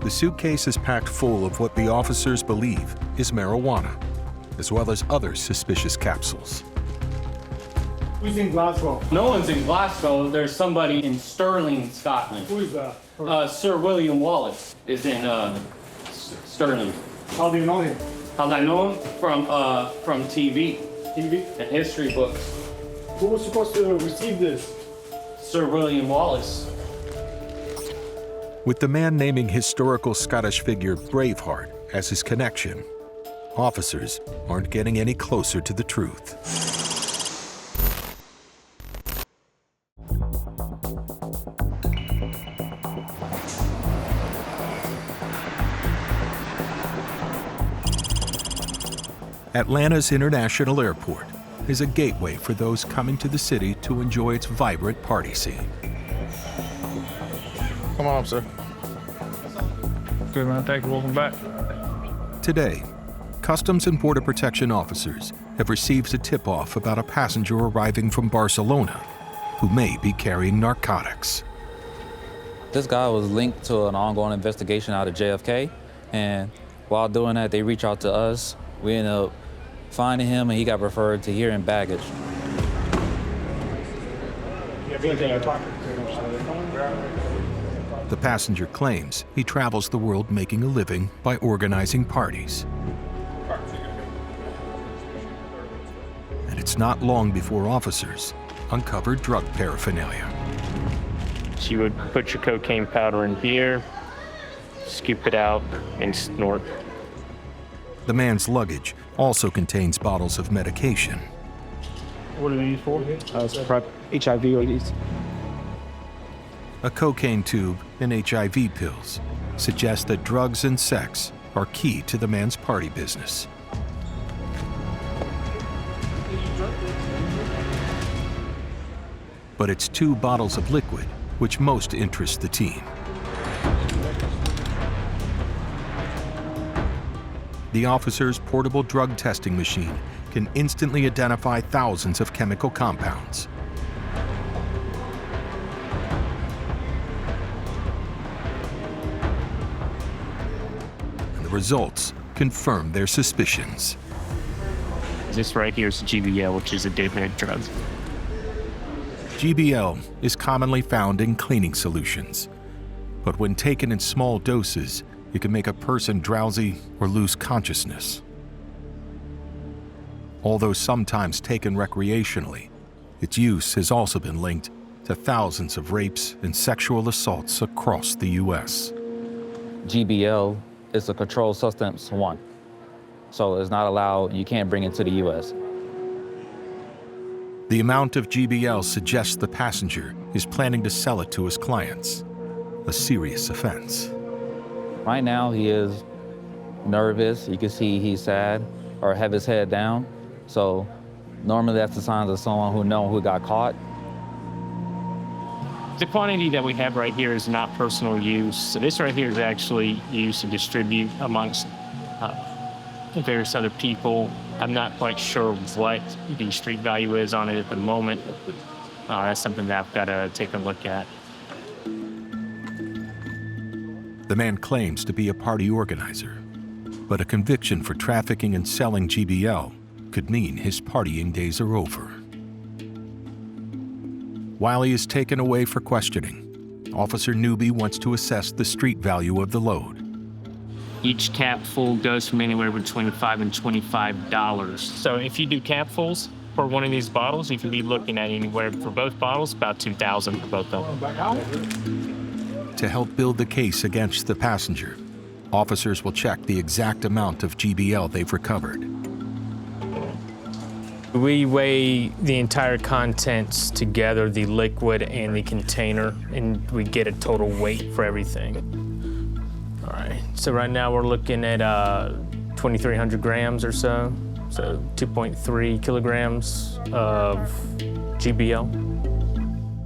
The suitcase is packed full of what the officers believe is marijuana, as well as other suspicious capsules. Who's in Glasgow? No one's in Glasgow. There's somebody in Stirling, Scotland. Who is that? Sir William Wallace is in Stirling. How do you know him? How do I know him? From TV TV? and history books. Who was supposed to receive this? Sir William Wallace. With the man naming historical Scottish figure Braveheart as his connection, officers aren't getting any closer to the truth. Atlanta's International Airport is a gateway for those coming to the city to enjoy its vibrant party scene. Come on, sir. Good, man. Thank you. Welcome back. Today, Customs and Border Protection officers have received a tip-off about a passenger arriving from Barcelona who may be carrying narcotics. This guy was linked to an ongoing investigation out of JFK, and while doing that, they reached out to us. We ended up finding him, and he got referred to here in baggage. The passenger claims he travels the world making a living by organizing parties. And it's not long before officers uncover drug paraphernalia. She would put your cocaine powder in here, scoop it out, and snort. The man's luggage also contains bottles of medication. What are they used for? It's prep HIV ladies. A cocaine tube and HIV pills suggest that drugs and sex are key to the man's party business. But it's 2 bottles of liquid which most interest the team. The officer's portable drug testing machine can instantly identify thousands of chemical compounds. And the results confirm their suspicions. This right here is GBL, which is a different drug. GBL is commonly found in cleaning solutions, but when taken in small doses, it can make a person drowsy or lose consciousness. Although sometimes taken recreationally, its use has also been linked to thousands of rapes and sexual assaults across the U.S. GBL is a controlled substance 1, so it's not allowed, you can't bring it to the U.S. The amount of GBL suggests the passenger is planning to sell it to his clients, a serious offense. Right now, he is nervous. You can see he's sad or have his head down. So normally that's the signs of someone who got caught. The quantity that we have right here is not personal use. So this right here is actually used to distribute amongst various other people. I'm not quite sure what the street value is on it at the moment. That's something that I've got to take a look at. The man claims to be a party organizer, but a conviction for trafficking and selling GBL could mean his partying days are over. While he is taken away for questioning, Officer Newby wants to assess the street value of the load. Each capful goes from anywhere between $5 and $25. So if you do capfuls for one of these bottles, you can be looking at anywhere for both bottles, about $2,000 for both of them. To help build the case against the passenger, officers will check the exact amount of GBL they've recovered. We weigh the entire contents together, the liquid and the container, and we get a total weight for everything. All right, so right now we're looking at 2,300 grams or so 2.3 kilograms of GBL.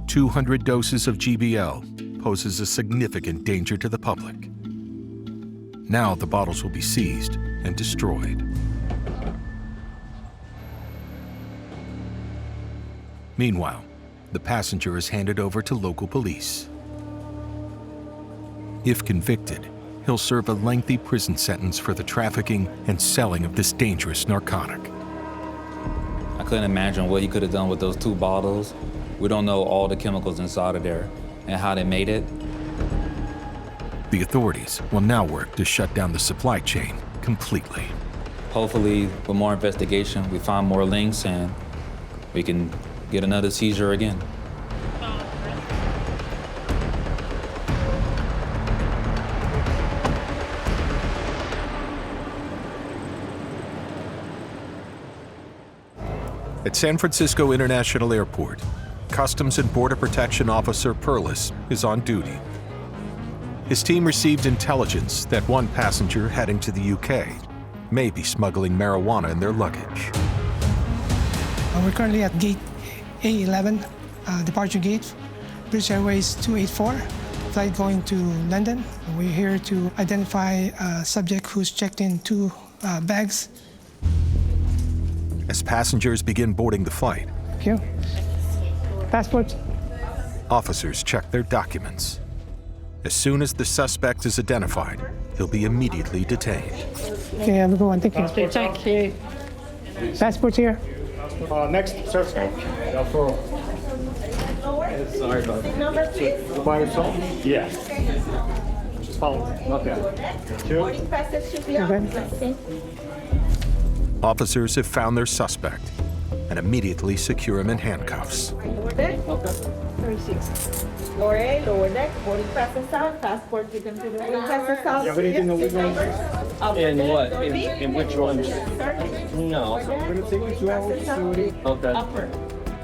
200 doses of GBL poses a significant danger to the public. Now the bottles will be seized and destroyed. Meanwhile, the passenger is handed over to local police. If convicted, he'll serve a lengthy prison sentence for the trafficking and selling of this dangerous narcotic. I couldn't imagine what he could have done with those 2 bottles. We don't know all the chemicals inside of there and how they made it. The authorities will now work to shut down the supply chain completely. Hopefully, with more investigation, we find more links and we can get another seizure again. At San Francisco International Airport, Customs and Border Protection Officer Perlis is on duty. His team received intelligence that one passenger heading to the UK may be smuggling marijuana in their luggage. We're currently at gate A11, departure gate, British Airways 284, flight going to London. We're here to identify a subject who's checked in 2 bags. As passengers begin boarding the flight, Thank you. Passport. officers check their documents. As soon as the suspect is identified, he'll be immediately detained. Okay, have a good one. Thank you. Thank you. Passport here. Next, sir. Sorry about that. Number, please. By yourself? Yeah. Just follow. Okay. Boarding passes should be on. Okay. Let's see. Officers have found their suspect and immediately secure him in handcuffs. Lower deck. 36. Lower A, lower deck, boarding passes out, passport given to the boarding passes out. You have anything Yes, illegal? Up In there, what? door B. In which one? Sir, No. We're gonna take you to our facility. Okay. upper.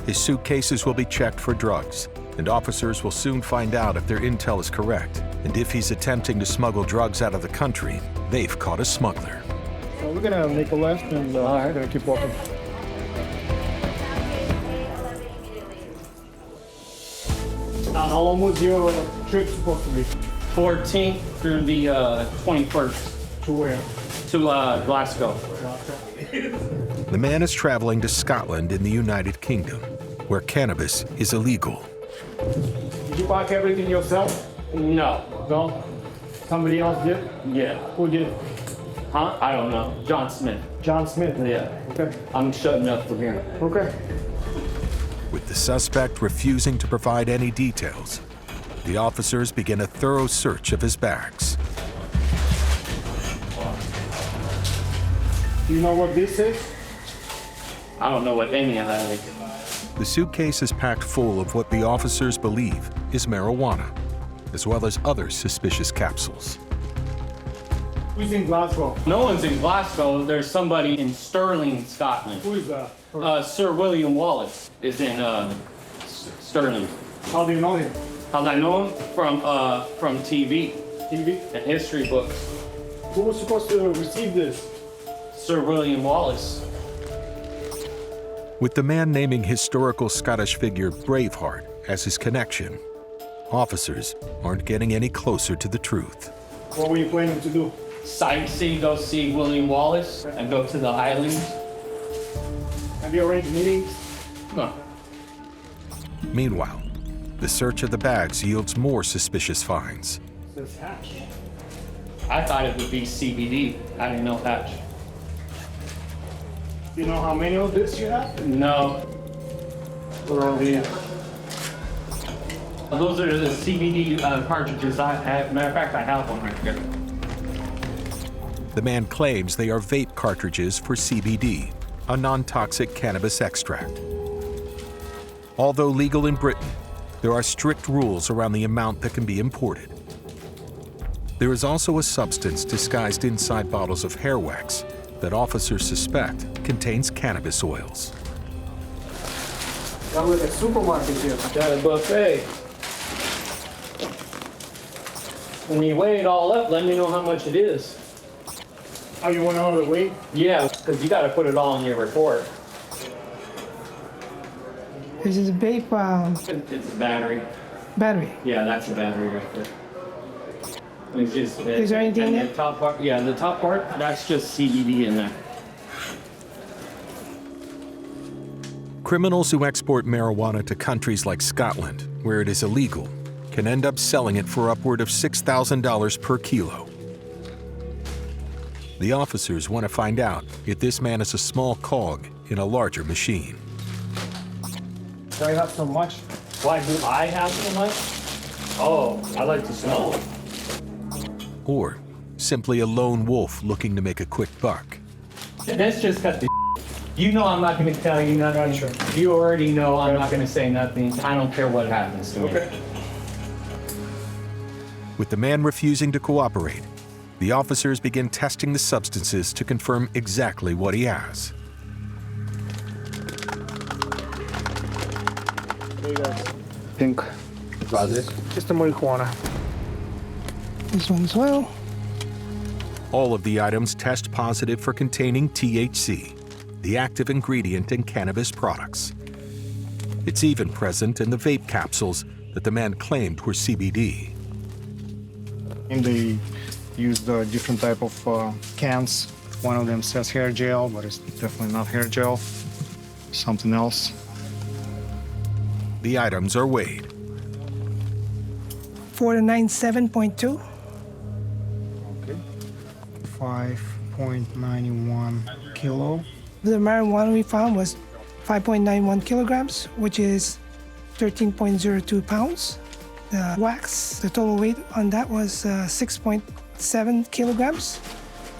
His suitcases will be checked for drugs, and officers will soon find out if their intel is correct. And if he's attempting to smuggle drugs out of the country, they've caught a smuggler. So we're gonna make a left and we're gonna keep walking. Now, how long was your trip supposed to be? 14th through the 21st To where? to Glasgow. The man is traveling to Scotland in the United Kingdom, where cannabis is illegal. Did you pack everything yourself? No. No. Somebody else did? Yeah. Who did? Huh? I don't know. John Smith. John Smith. Yeah. Okay. I'm shutting up from here. Okay. With the suspect refusing to provide any details, the officers begin a thorough search of his bags. Do you know what this is? I don't know what any of that is. The suitcase is packed full of what the officers believe is marijuana, as well as other suspicious capsules. Who's in Glasgow? No one's in Glasgow. There's somebody in Stirling, Scotland. Who is that? Sir William Wallace is in Stirling. How do you know him? How'd I know him? From TV TV? and history books. Who was supposed to receive this? Sir William Wallace. With the man naming historical Scottish figure Braveheart as his connection, officers aren't getting any closer to the truth. What were you planning to do? Sightsee, go see William Wallace and go to the islands. Have you arranged meetings? No. Meanwhile, the search of the bags yields more suspicious finds. Says hash. I thought it would be CBD. I didn't know hash. Do you know how many of this you have? No. Where are they? Those are the CBD cartridges I have. Matter of fact, I have one right here. The man claims they are vape cartridges for CBD, a non-toxic cannabis extract. Although legal in Britain, there are strict rules around the amount that can be imported. There is also a substance disguised inside bottles of hair wax that officers suspect contains cannabis oils. Got like a supermarket here. Got a buffet. When you weigh it all up, let me know how much it is. Oh, you want to know the weight? Yeah, because you got to put it all in your report. This is a vape It's a battery. battery. Yeah, that's a battery right there. It's just, Is there anything in and it? the top part, yeah, the top part, that's just CBD in there. Criminals who export marijuana to countries like Scotland, where it is illegal, can end up selling it for upward of $6,000 per kilo. The officers want to find out if this man is a small cog in a larger machine. Why you have so much? Why do I have so much? Oh, I like to smoke. Or simply a lone wolf looking to make a quick buck. Let's just cut the You know I'm not going to tell you nothing. Sure. You already know I'm not going to say nothing. I don't care what happens to me. With the man refusing to cooperate, the officers begin testing the substances to confirm exactly what he has. Pink. Just a marijuana. This one as well. All of the items test positive for containing THC, the active ingredient in cannabis products. It's even present in the vape capsules that the man claimed were CBD. And they used a different type of cans. One of them says hair gel, but it's definitely not hair gel. Something else. The items are weighed. 497.2. Okay. 5.91 kilo. The marijuana we found was 5.91 kilograms, which is 13.02 pounds. The wax, the total weight on that was 6.7 kilograms,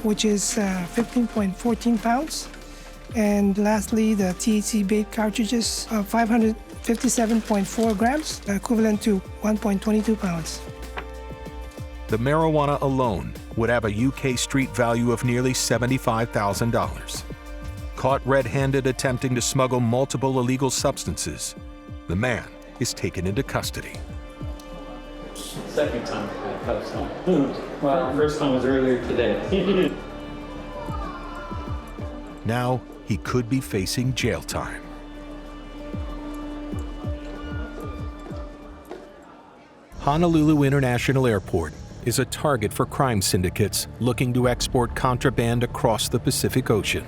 which is 15.14 pounds. And lastly, the THC vape cartridges, 557.4 grams, equivalent to 1.22 pounds. The marijuana alone would have a UK street value of nearly $75,000. Caught red-handed attempting to smuggle multiple illegal substances, the man is taken into custody. Second time I cut some. Well, first time was earlier today. Now he could be facing jail time. Honolulu International Airport is a target for crime syndicates looking to export contraband across the Pacific Ocean.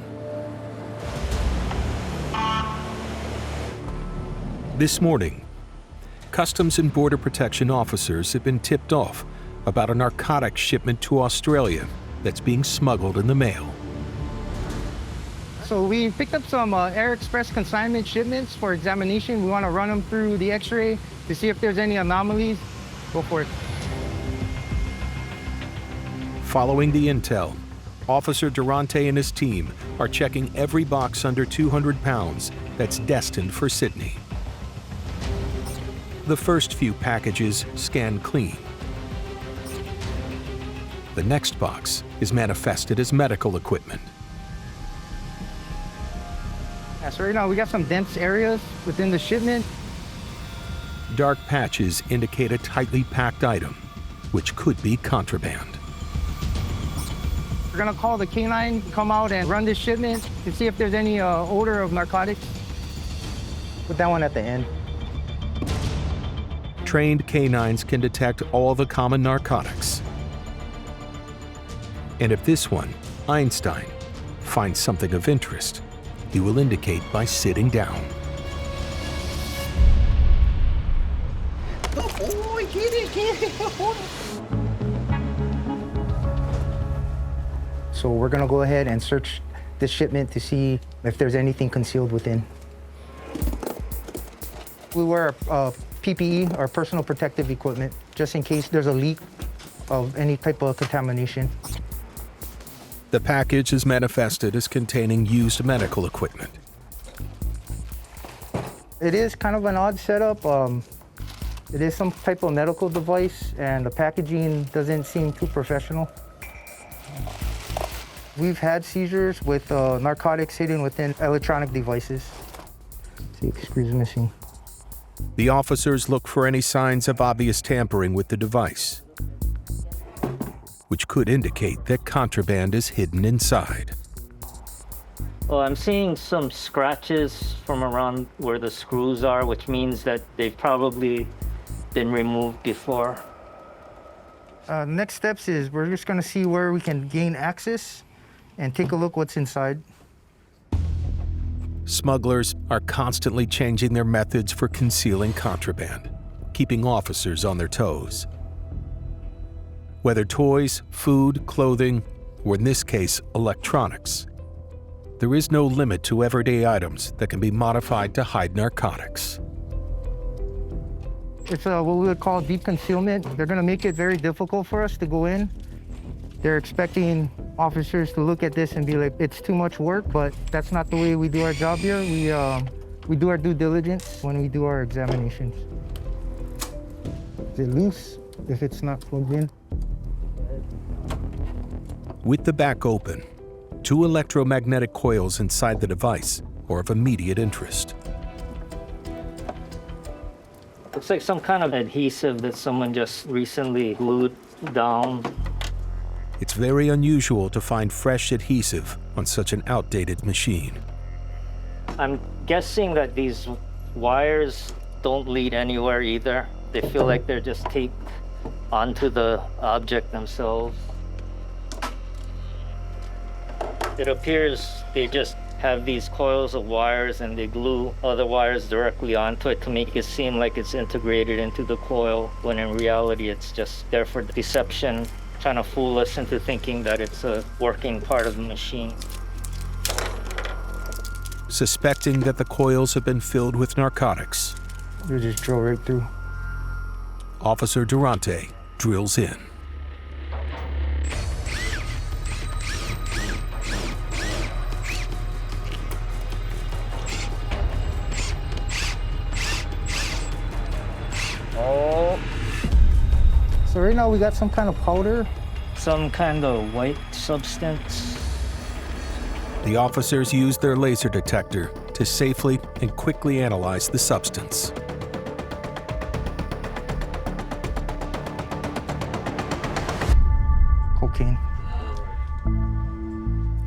This morning, Customs and Border Protection officers have been tipped off about a narcotics shipment to Australia that's being smuggled in the mail. So we picked up some Air Express consignment shipments for examination. We want to run them through the X-ray to see if there's any anomalies. Go for it. Following the intel, Officer Durante and his team are checking every box under 200 pounds that's destined for Sydney. The first few packages scan clean. The next box is manifested as medical equipment. Yeah, so right now we got some dense areas within the shipment. Dark patches indicate a tightly packed item, which could be contraband. We're gonna call the canine, come out and run this shipment to see if there's any odor of narcotics. Put that one at the end. Trained canines can detect all the common narcotics. And if this one, Einstein, finds something of interest, he will indicate by sitting down. So we're gonna go ahead and search this shipment to see if there's anything concealed within. We wear PPE, or personal protective equipment, just in case there's a leak of any type of contamination. The package is manifested as containing used medical equipment. It is kind of an odd setup. It is some type of medical device, and the packaging doesn't seem too professional. We've had seizures with narcotics hidden within electronic devices. See, screws missing. The officers look for any signs of obvious tampering with the device, which could indicate that contraband is hidden inside. Well, I'm seeing some scratches from around where the screws are, which means that they've probably been removed before. Next steps is we're just gonna see where we can gain access and take a look what's inside. Smugglers are constantly changing their methods for concealing contraband, keeping officers on their toes. Whether toys, food, clothing, or in this case, electronics. There is no limit to everyday items that can be modified to hide narcotics. It's what we would call deep concealment. They're going to make it very difficult for us to go in. They're expecting officers to look at this and be like, it's too much work, but that's not the way we do our job here. We do our due diligence when we do our examinations. Is it loose if it's not plugged in? With the back open, 2 electromagnetic coils inside the device are of immediate interest. Looks like some kind of adhesive that someone just recently glued down. It's very unusual to find fresh adhesive on such an outdated machine. I'm guessing that these wires don't lead anywhere either. They feel like they're just taped onto the object themselves. It appears they just have these coils of wires and they glue other wires directly onto it to make it seem like it's integrated into the coil, when in reality it's just there for deception, trying to fool us into thinking that it's a working part of the machine. Suspecting that the coils have been filled with narcotics, You just drill right through. Officer Durante drills in. So right now we got some kind of powder. Some kind of white substance. The officers use their laser detector to safely and quickly analyze the substance. Cocaine.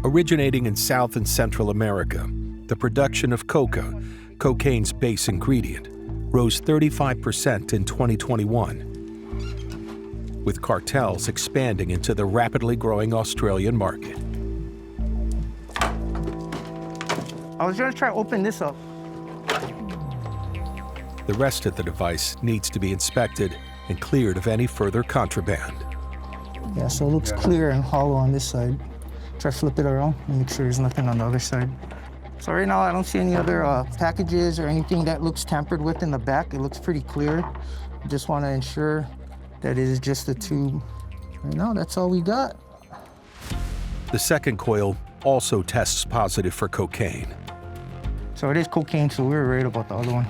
Originating in South and Central America, the production of coca, cocaine's base ingredient, rose 35% in 2021, with cartels expanding into the rapidly growing Australian market. I was gonna try to open this up. The rest of the device needs to be inspected and cleared of any further contraband. Yeah, so it looks clear and hollow on this side. Try to flip it around and make sure there's nothing on the other side. So right now I don't see any other packages or anything that looks tampered with in the back. It looks pretty clear. I just want to ensure that it is just a tube. Right now, that's all we got. The second coil also tests positive for cocaine. So it is cocaine, so we were right about the other one.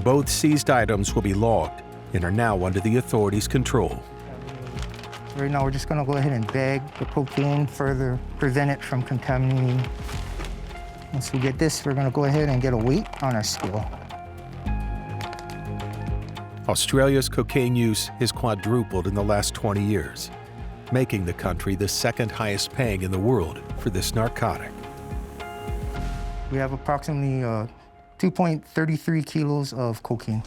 Both seized items will be logged and are now under the authorities' control. Right now, we're just gonna go ahead and bag the cocaine, further prevent it from contaminating. Once we get this, we're gonna go ahead and get a weight on our scale. Australia's cocaine use has quadrupled in the last 20 years, making the country the second highest paying in the world for this narcotic. We have approximately 2.33 kilos of cocaine.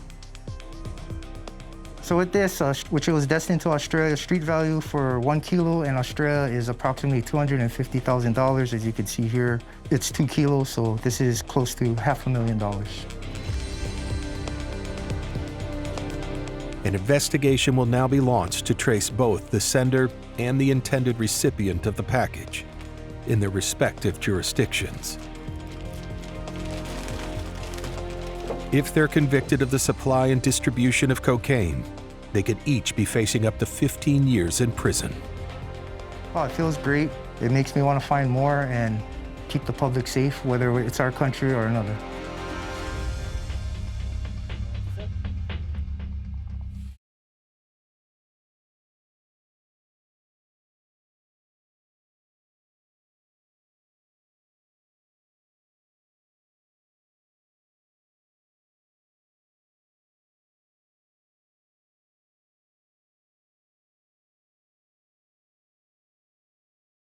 So with this, which was destined to Australia, street value for 1 kilo in Australia is approximately $250,000. As you can see here, it's 2 kilos, so this is close to $500,000. An investigation will now be launched to trace both the sender and the intended recipient of the package in their respective jurisdictions. If they're convicted of the supply and distribution of cocaine, they could each be facing up to 15 years in prison. Oh, it feels great. It makes me want to find more and keep the public safe, whether it's our country or another.